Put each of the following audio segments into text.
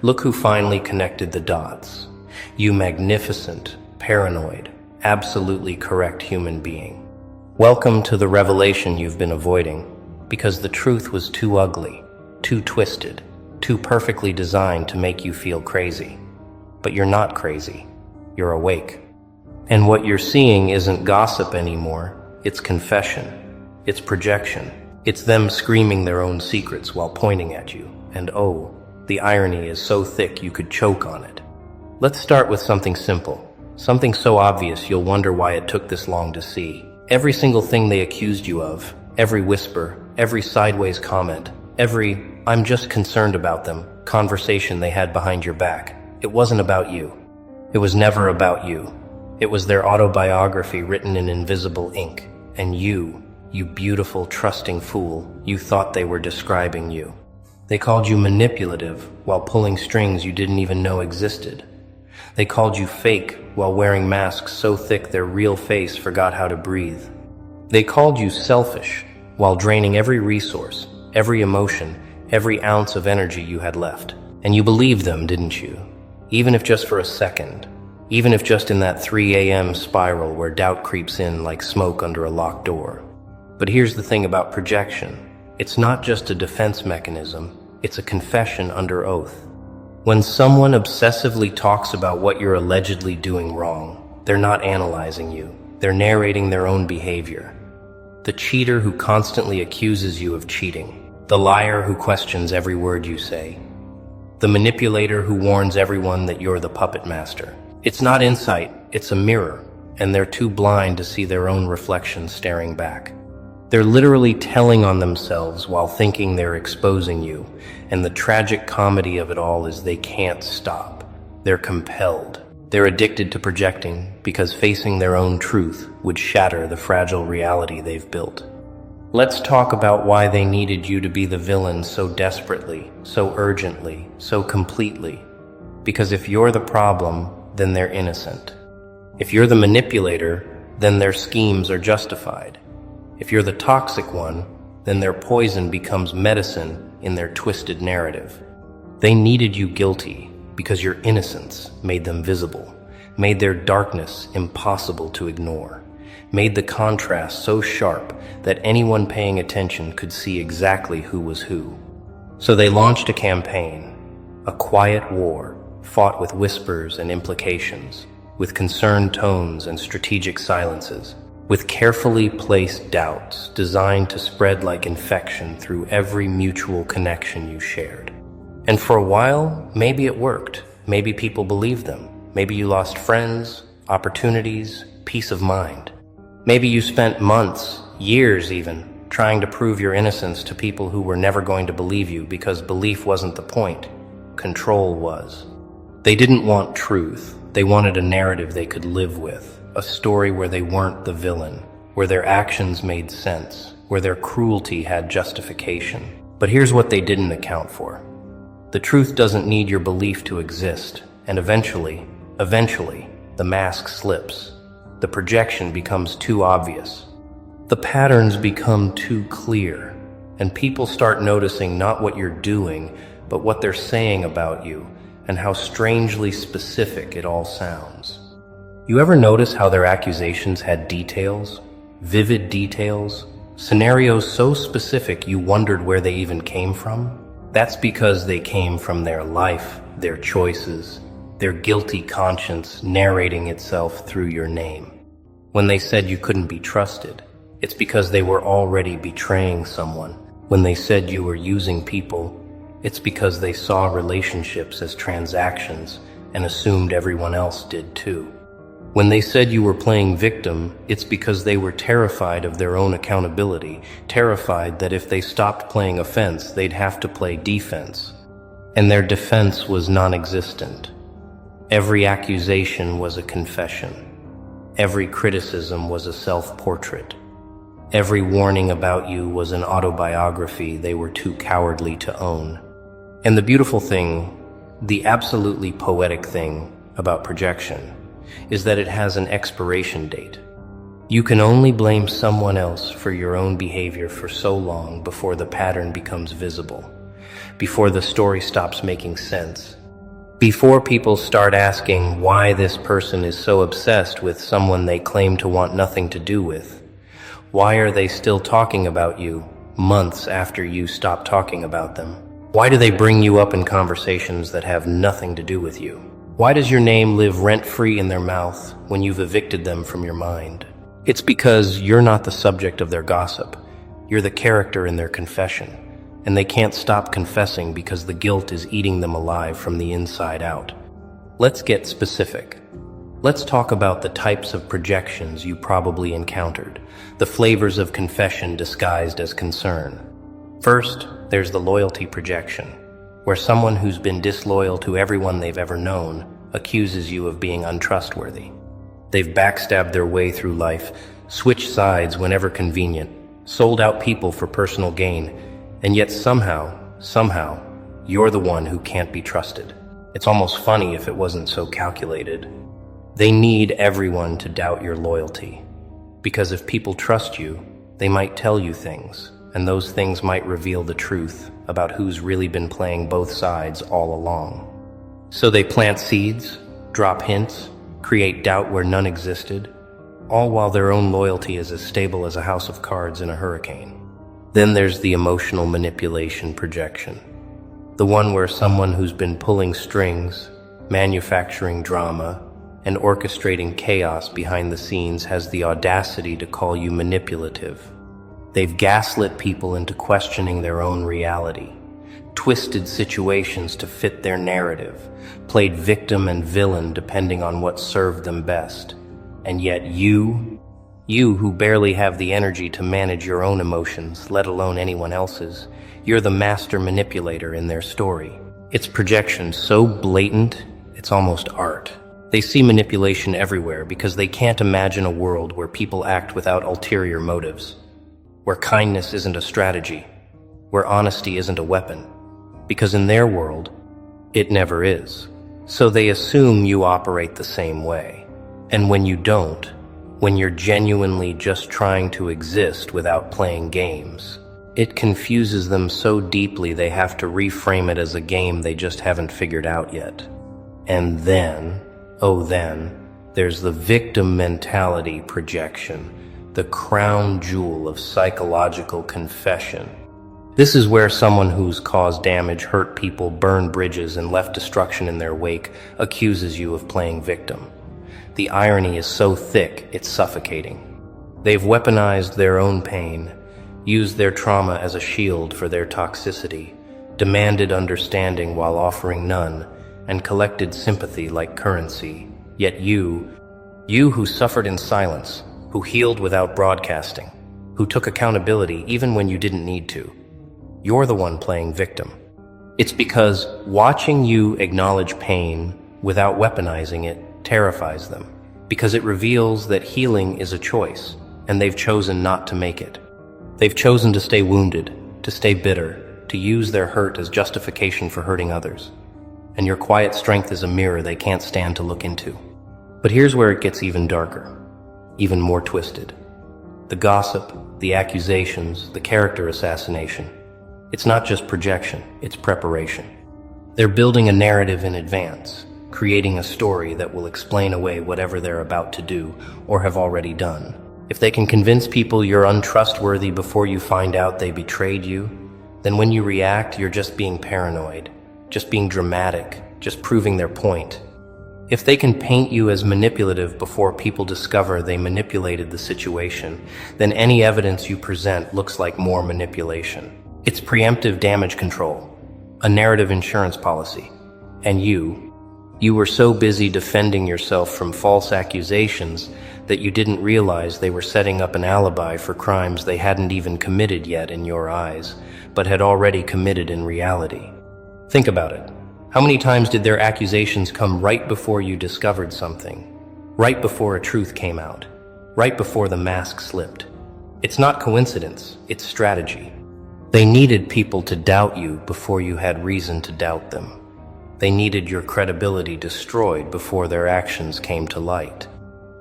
Look who finally connected the dots. You magnificent, paranoid, absolutely correct human being. Welcome to the revelation you've been avoiding, because the truth was too ugly, too twisted, too perfectly designed to make you feel crazy. But you're not crazy. You're awake. And what you're seeing isn't gossip anymore. It's confession. It's projection. It's them screaming their own secrets while pointing at you. And oh, the irony is so thick you could choke on it. Let's start with something simple. Something so obvious you'll wonder why it took this long to see. Every single thing they accused you of, every whisper, every sideways comment, every "I'm just concerned about them" conversation they had behind your back. It wasn't about you. It was never about you. It was their autobiography written in invisible ink. And you beautiful, trusting fool, you thought they were describing you. They called you manipulative while pulling strings you didn't even know existed. They called you fake while wearing masks so thick their real face forgot how to breathe. They called you selfish while draining every resource, every emotion, every ounce of energy you had left. And you believed them, didn't you? Even if just for a second. Even if just in that 3 a.m. spiral where doubt creeps in like smoke under a locked door. But here's the thing about projection. It's not just a defense mechanism, it's a confession under oath. When someone obsessively talks about what you're allegedly doing wrong, they're not analyzing you. They're narrating their own behavior. The cheater who constantly accuses you of cheating. The liar who questions every word you say. The manipulator who warns everyone that you're the puppet master. It's not insight, it's a mirror, and they're too blind to see their own reflection staring back. They're literally telling on themselves while thinking they're exposing you, and the tragic comedy of it all is they can't stop. They're compelled. They're addicted to projecting because facing their own truth would shatter the fragile reality they've built. Let's talk about why they needed you to be the villain so desperately, so urgently, so completely. Because if you're the problem, then they're innocent. If you're the manipulator, then their schemes are justified. If you're the toxic one, then their poison becomes medicine in their twisted narrative. They needed you guilty because your innocence made them visible, made their darkness impossible to ignore, made the contrast so sharp that anyone paying attention could see exactly who was who. So they launched a campaign, a quiet war, fought with whispers and implications, with concerned tones and strategic silences, with carefully placed doubts designed to spread like infection through every mutual connection you shared. And for a while, maybe it worked. Maybe people believed them. Maybe you lost friends, opportunities, peace of mind. Maybe you spent months, years even, trying to prove your innocence to people who were never going to believe you because belief wasn't the point. Control was. They didn't want truth. They wanted a narrative they could live with. A story where they weren't the villain, where their actions made sense, where their cruelty had justification. But here's what they didn't account for. The truth doesn't need your belief to exist, and eventually, the mask slips. The projection becomes too obvious. The patterns become too clear, and people start noticing not what you're doing, but what they're saying about you, and how strangely specific it all sounds. You ever notice how their accusations had details, vivid details, scenarios so specific you wondered where they even came from? That's because they came from their life, their choices, their guilty conscience narrating itself through your name. When they said you couldn't be trusted, it's because they were already betraying someone. When they said you were using people, it's because they saw relationships as transactions and assumed everyone else did too. When they said you were playing victim, it's because they were terrified of their own accountability, terrified that if they stopped playing offense, they'd have to play defense. And their defense was non-existent. Every accusation was a confession. Every criticism was a self-portrait. Every warning about you was an autobiography they were too cowardly to own. And the beautiful thing, the absolutely poetic thing about projection, is that it has an expiration date. You can only blame someone else for your own behavior for so long before the pattern becomes visible, before the story stops making sense, Before people start asking why this person is so obsessed with someone they claim to want nothing to do with. Why are they still talking about you months after you stop talking about them? Why do they bring you up in conversations that have nothing to do with you? Why does your name live rent-free in their mouth when you've evicted them from your mind? It's because you're not the subject of their gossip. You're the character in their confession, and they can't stop confessing because the guilt is eating them alive from the inside out. Let's get specific. Let's talk about the types of projections you probably encountered, the flavors of confession disguised as concern. First, there's the loyalty projection, where someone who's been disloyal to everyone they've ever known accuses you of being untrustworthy. They've backstabbed their way through life, switched sides whenever convenient, sold out people for personal gain, and yet somehow, you're the one who can't be trusted. It's almost funny if it wasn't so calculated. They need everyone to doubt your loyalty, because if people trust you, they might tell you things, and those things might reveal the truth about who's really been playing both sides all along. So they plant seeds, drop hints, create doubt where none existed, all while their own loyalty is as stable as a house of cards in a hurricane. Then there's the emotional manipulation projection, the one where someone who's been pulling strings, manufacturing drama, and orchestrating chaos behind the scenes has the audacity to call you manipulative. They've gaslit people into questioning their own reality, twisted situations to fit their narrative, played victim and villain depending on what served them best. And yet you who barely have the energy to manage your own emotions, let alone anyone else's, you're the master manipulator in their story. It's projection so blatant, it's almost art. They see manipulation everywhere because they can't imagine a world where people act without ulterior motives, where kindness isn't a strategy, where honesty isn't a weapon, because in their world, it never is. So they assume you operate the same way. And when you don't, when you're genuinely just trying to exist without playing games, it confuses them so deeply they have to reframe it as a game they just haven't figured out yet. And then, there's the victim mentality projection, the crown jewel of psychological confession. This is where someone who's caused damage, hurt people, burned bridges, and left destruction in their wake accuses you of playing victim. The irony is so thick, it's suffocating. They've weaponized their own pain, used their trauma as a shield for their toxicity, demanded understanding while offering none, and collected sympathy like currency. Yet you who suffered in silence, who healed without broadcasting, who took accountability even when you didn't need to, you're the one playing victim. It's because watching you acknowledge pain without weaponizing it terrifies them, because it reveals that healing is a choice, and they've chosen not to make it. They've chosen to stay wounded, to stay bitter, to use their hurt as justification for hurting others. And your quiet strength is a mirror they can't stand to look into. But here's where it gets even darker, even more twisted. The gossip, the accusations, the character assassination. It's not just projection, it's preparation. They're building a narrative in advance, creating a story that will explain away whatever they're about to do or have already done. If they can convince people you're untrustworthy before you find out they betrayed you, then when you react, you're just being paranoid, just being dramatic, just proving their point. If they can paint you as manipulative before people discover they manipulated the situation, then any evidence you present looks like more manipulation. It's preemptive damage control, a narrative insurance policy. And you were so busy defending yourself from false accusations that you didn't realize they were setting up an alibi for crimes they hadn't even committed yet in your eyes, but had already committed in reality. Think about it. How many times did their accusations come right before you discovered something? Right before a truth came out? Right before the mask slipped? It's not coincidence, it's strategy. They needed people to doubt you before you had reason to doubt them. They needed your credibility destroyed before their actions came to light.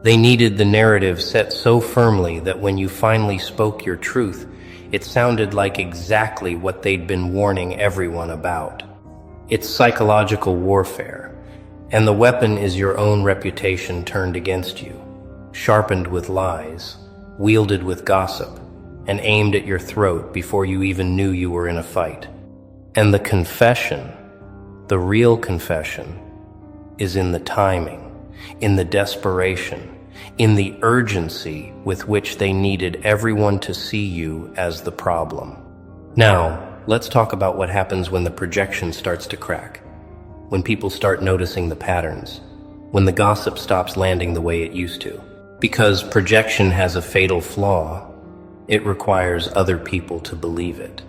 They needed the narrative set so firmly that when you finally spoke your truth, it sounded like exactly what they'd been warning everyone about. It's psychological warfare, and the weapon is your own reputation turned against you, sharpened with lies, wielded with gossip, and aimed at your throat before you even knew you were in a fight. And the confession, the real confession, is in the timing, in the desperation, in the urgency with which they needed everyone to see you as the problem. Now, let's talk about what happens when the projection starts to crack, when people start noticing the patterns, when the gossip stops landing the way it used to. Because projection has a fatal flaw, it requires other people to believe it,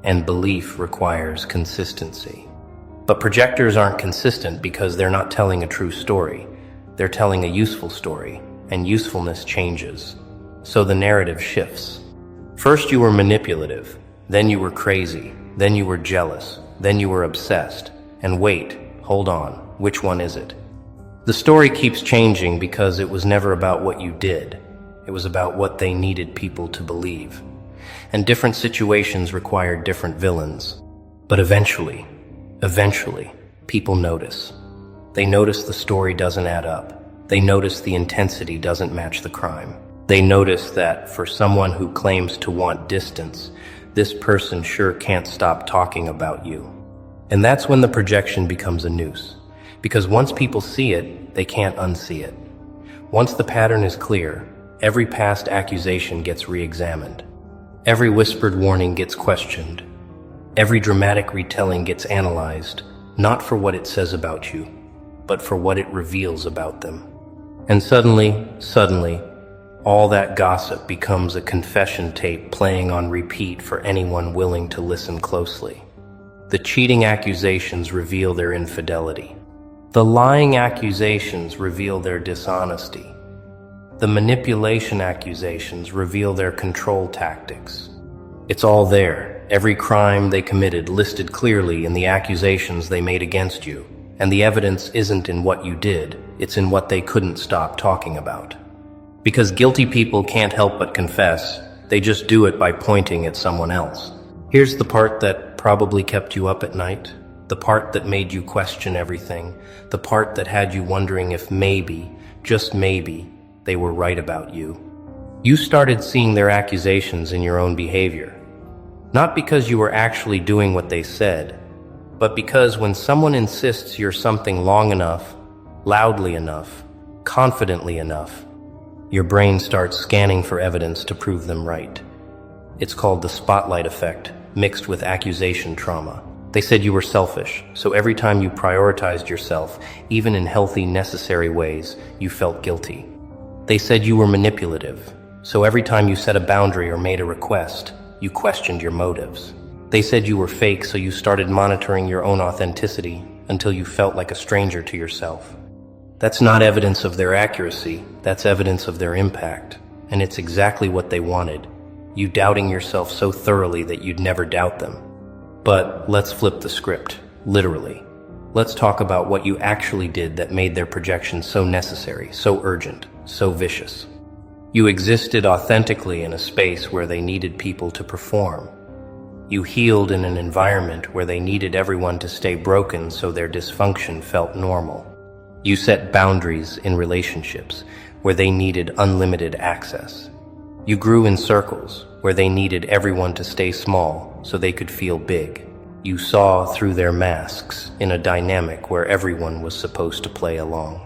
and belief requires consistency. But projectors aren't consistent because they're not telling a true story. They're telling a useful story, and usefulness changes. So the narrative shifts. First you were manipulative, then you were crazy, then you were jealous, then you were obsessed. And wait, hold on, which one is it? The story keeps changing because it was never about what you did. It was about what they needed people to believe. And different situations required different villains. But eventually, people notice. They notice the story doesn't add up. They notice the intensity doesn't match the crime. They notice that for someone who claims to want distance, this person sure can't stop talking about you. And that's when the projection becomes a noose. Because once people see it, they can't unsee it. Once the pattern is clear, every past accusation gets re-examined. Every whispered warning gets questioned. Every dramatic retelling gets analyzed, not for what it says about you, but for what it reveals about them. And suddenly, all that gossip becomes a confession tape playing on repeat for anyone willing to listen closely. The cheating accusations reveal their infidelity. The lying accusations reveal their dishonesty. The manipulation accusations reveal their control tactics. It's all there, every crime they committed listed clearly in the accusations they made against you. And the evidence isn't in what you did, it's in what they couldn't stop talking about. Because guilty people can't help but confess, they just do it by pointing at someone else. Here's the part that probably kept you up at night, the part that made you question everything, the part that had you wondering if maybe, just maybe, they were right about you. You started seeing their accusations in your own behavior. Not because you were actually doing what they said, but because when someone insists you're something long enough, loudly enough, confidently enough, your brain starts scanning for evidence to prove them right. It's called the spotlight effect, mixed with accusation trauma. They said you were selfish, so every time you prioritized yourself, even in healthy, necessary ways, you felt guilty. They said you were manipulative, so every time you set a boundary or made a request, you questioned your motives. They said you were fake, so you started monitoring your own authenticity until you felt like a stranger to yourself. That's not evidence of their accuracy, that's evidence of their impact. And it's exactly what they wanted, you doubting yourself so thoroughly that you'd never doubt them. But let's flip the script, literally. Let's talk about what you actually did that made their projection so necessary, so urgent, so vicious. You existed authentically in a space where they needed people to perform. You healed in an environment where they needed everyone to stay broken so their dysfunction felt normal. You set boundaries in relationships where they needed unlimited access. You grew in circles where they needed everyone to stay small so they could feel big. You saw through their masks in a dynamic where everyone was supposed to play along.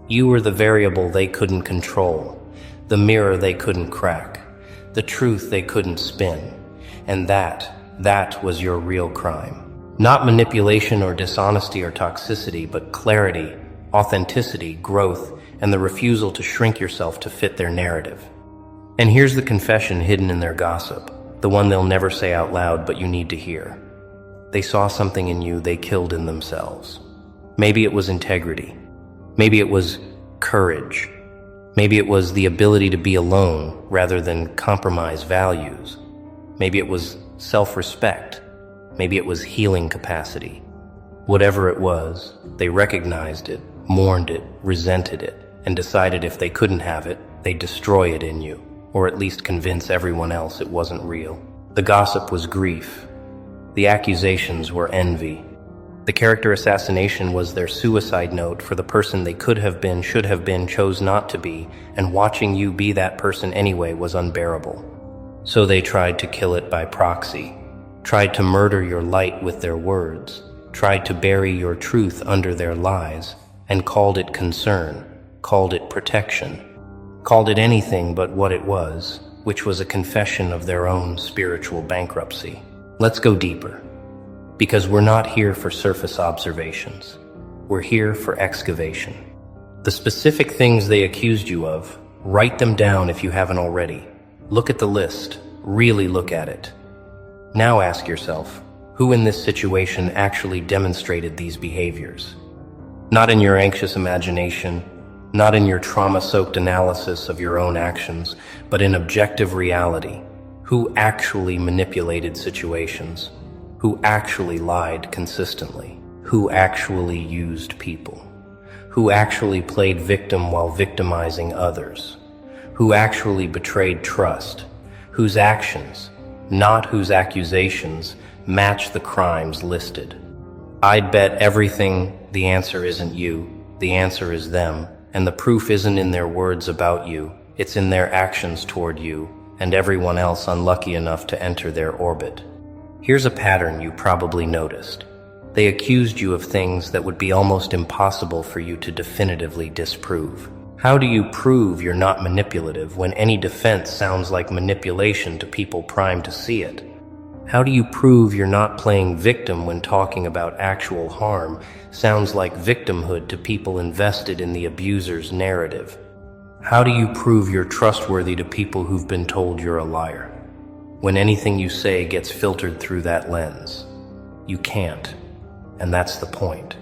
You were the variable they couldn't control, the mirror they couldn't crack, the truth they couldn't spin. And that was your real crime. Not manipulation or dishonesty or toxicity, but clarity, authenticity, growth, and the refusal to shrink yourself to fit their narrative. And here's the confession hidden in their gossip, the one they'll never say out loud but you need to hear. They saw something in you they killed in themselves. Maybe it was integrity. Maybe it was courage. Maybe it was the ability to be alone rather than compromise values. Maybe it was self-respect. Maybe it was healing capacity. Whatever it was, they recognized it, mourned it, resented it, and decided if they couldn't have it, they'd destroy it in you, or at least convince everyone else it wasn't real. The gossip was grief. The accusations were envy. The character assassination was their suicide note for the person they could have been, should have been, chose not to be, and watching you be that person anyway was unbearable. So they tried to kill it by proxy, tried to murder your light with their words, tried to bury your truth under their lies, and called it concern, called it protection, called it anything but what it was, which was a confession of their own spiritual bankruptcy. Let's go deeper, because we're not here for surface observations. We're here for excavation. The specific things they accused you of, write them down if you haven't already. Look at the list, really look at it. Now ask yourself, who in this situation actually demonstrated these behaviors? Not in your anxious imagination, not in your trauma-soaked analysis of your own actions, but in objective reality. Who actually manipulated situations? Who actually lied consistently? Who actually used people? Who actually played victim while victimizing others? Who actually betrayed trust? Whose actions, not whose accusations, match the crimes listed? I'd bet everything the answer isn't you, the answer is them, and the proof isn't in their words about you, it's in their actions toward you, and everyone else unlucky enough to enter their orbit. Here's a pattern you probably noticed. They accused you of things that would be almost impossible for you to definitively disprove. How do you prove you're not manipulative when any defense sounds like manipulation to people primed to see it? How do you prove you're not playing victim when talking about actual harm sounds like victimhood to people invested in the abuser's narrative? How do you prove you're trustworthy to people who've been told you're a liar, when anything you say gets filtered through that lens? You can't, and that's the point.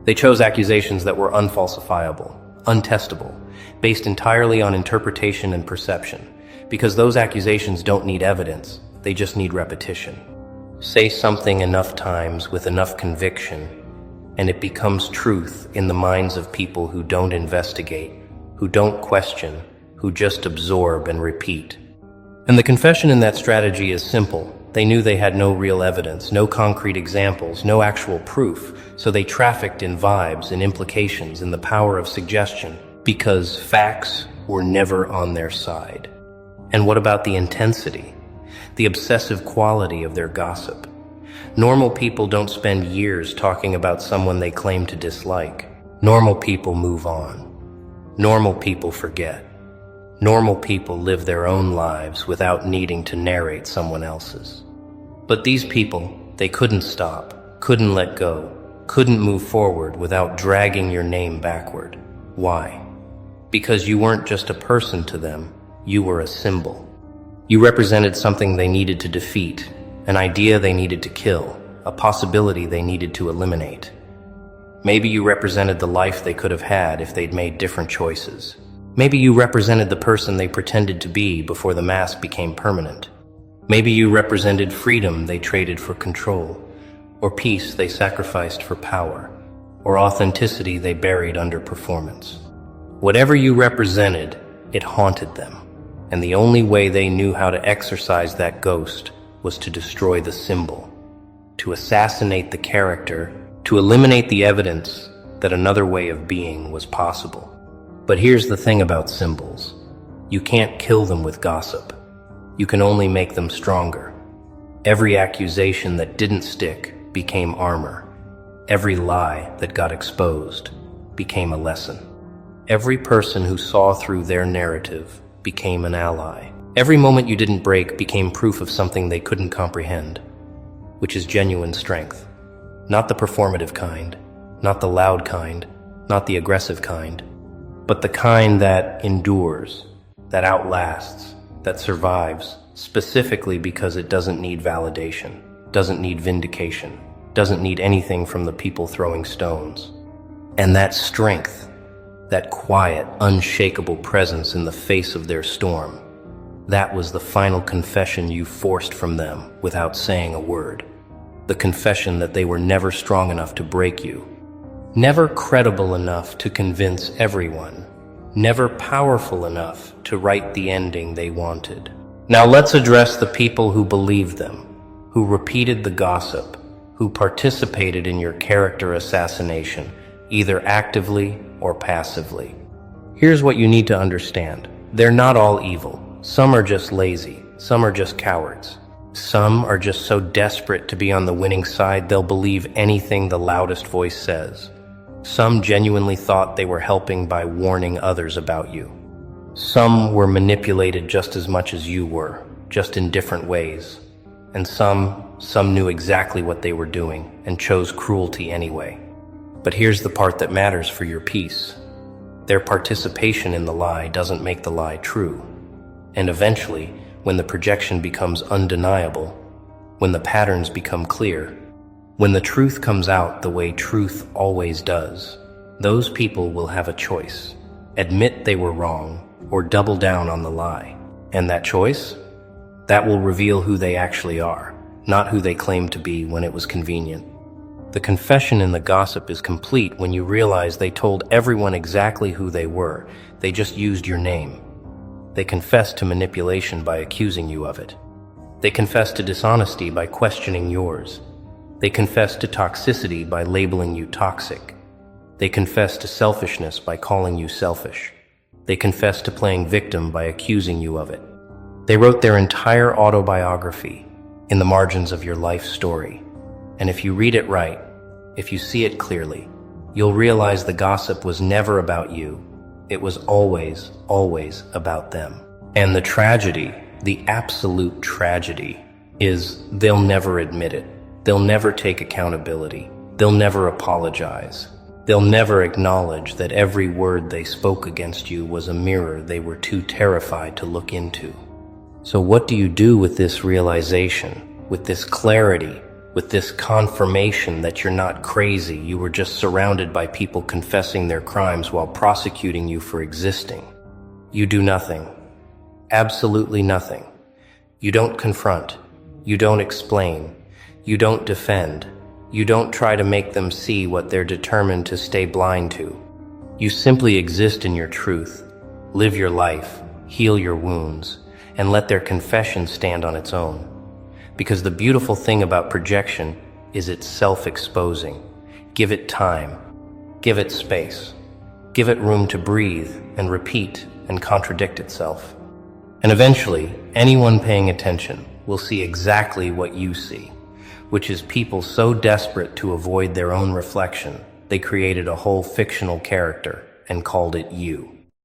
They chose accusations that were unfalsifiable, untestable, based entirely on interpretation and perception, because those accusations don't need evidence, they just need repetition. Say something enough times with enough conviction, and it becomes truth in the minds of people who don't investigate, who don't question, who just absorb and repeat. And the confession in that strategy is simple. They knew they had no real evidence, no concrete examples, no actual proof, so they trafficked in vibes and implications in the power of suggestion, because facts were never on their side. And what about the intensity, the obsessive quality of their gossip? Normal people don't spend years talking about someone they claim to dislike. Normal people move on. Normal people forget. Normal people live their own lives without needing to narrate someone else's. But these people, they couldn't stop, couldn't let go, couldn't move forward without dragging your name backward. Why? Because you weren't just a person to them, you were a symbol. You represented something they needed to defeat, an idea they needed to kill, a possibility they needed to eliminate. Maybe you represented the life they could have had if they'd made different choices. Maybe you represented the person they pretended to be before the mask became permanent. Maybe you represented freedom they traded for control, or peace they sacrificed for power, or authenticity they buried under performance. Whatever you represented, it haunted them, and the only way they knew how to exorcise that ghost was to destroy the symbol, to assassinate the character, to eliminate the evidence that another way of being was possible. But here's the thing about symbols. You can't kill them with gossip. You can only make them stronger. Every accusation that didn't stick became armor. Every lie that got exposed became a lesson. Every person who saw through their narrative became an ally. Every moment you didn't break became proof of something they couldn't comprehend, which is genuine strength. Not the performative kind, not the loud kind, not the aggressive kind, but the kind that endures, that outlasts, that survives, specifically because it doesn't need validation, doesn't need vindication, doesn't need anything from the people throwing stones. And that strength, that quiet, unshakable presence in the face of their storm, that was the final confession you forced from them without saying a word. The confession that they were never strong enough to break you, never credible enough to convince everyone, never powerful enough to write the ending they wanted. Now let's address the people who believed them, who repeated the gossip, who participated in your character assassination, either actively or passively. Here's what you need to understand. They're not all evil. Some are just lazy. Some are just cowards. Some are just so desperate to be on the winning side they'll believe anything the loudest voice says. Some genuinely thought they were helping by warning others about you. Some were manipulated just as much as you were, just in different ways. And some knew exactly what they were doing and chose cruelty anyway. But here's the part that matters for your peace. Their participation in the lie doesn't make the lie true. And eventually, when the projection becomes undeniable, when the patterns become clear, when the truth comes out the way truth always does, those people will have a choice. Admit they were wrong or double down on the lie. And that choice? That will reveal who they actually are, not who they claim to be when it was convenient. The confession in the gossip is complete when you realize they told everyone exactly who they were. They just used your name. They confessed to manipulation by accusing you of it. They confessed to dishonesty by questioning yours. They confessed to toxicity by labeling you toxic. They confessed to selfishness by calling you selfish. They confessed to playing victim by accusing you of it. They wrote their entire autobiography in the margins of your life story. And if you read it right, if you see it clearly, you'll realize the gossip was never about you. It was always, always about them. And the tragedy, the absolute tragedy, is they'll never admit it. They'll never take accountability. They'll never apologize. They'll never acknowledge that every word they spoke against you was a mirror they were too terrified to look into. So what do you do with this realization, with this clarity, with this confirmation that you're not crazy, you were just surrounded by people confessing their crimes while prosecuting you for existing? You do nothing. Absolutely nothing. You don't confront. You don't explain. You don't defend. You don't try to make them see what they're determined to stay blind to. You simply exist in your truth, live your life, heal your wounds, and let their confession stand on its own. Because the beautiful thing about projection is it's self-exposing. Give it time. Give it space. Give it room to breathe and repeat and contradict itself. And eventually, anyone paying attention will see exactly what you see, which is people so desperate to avoid their own reflection, they created a whole fictional character and called it you.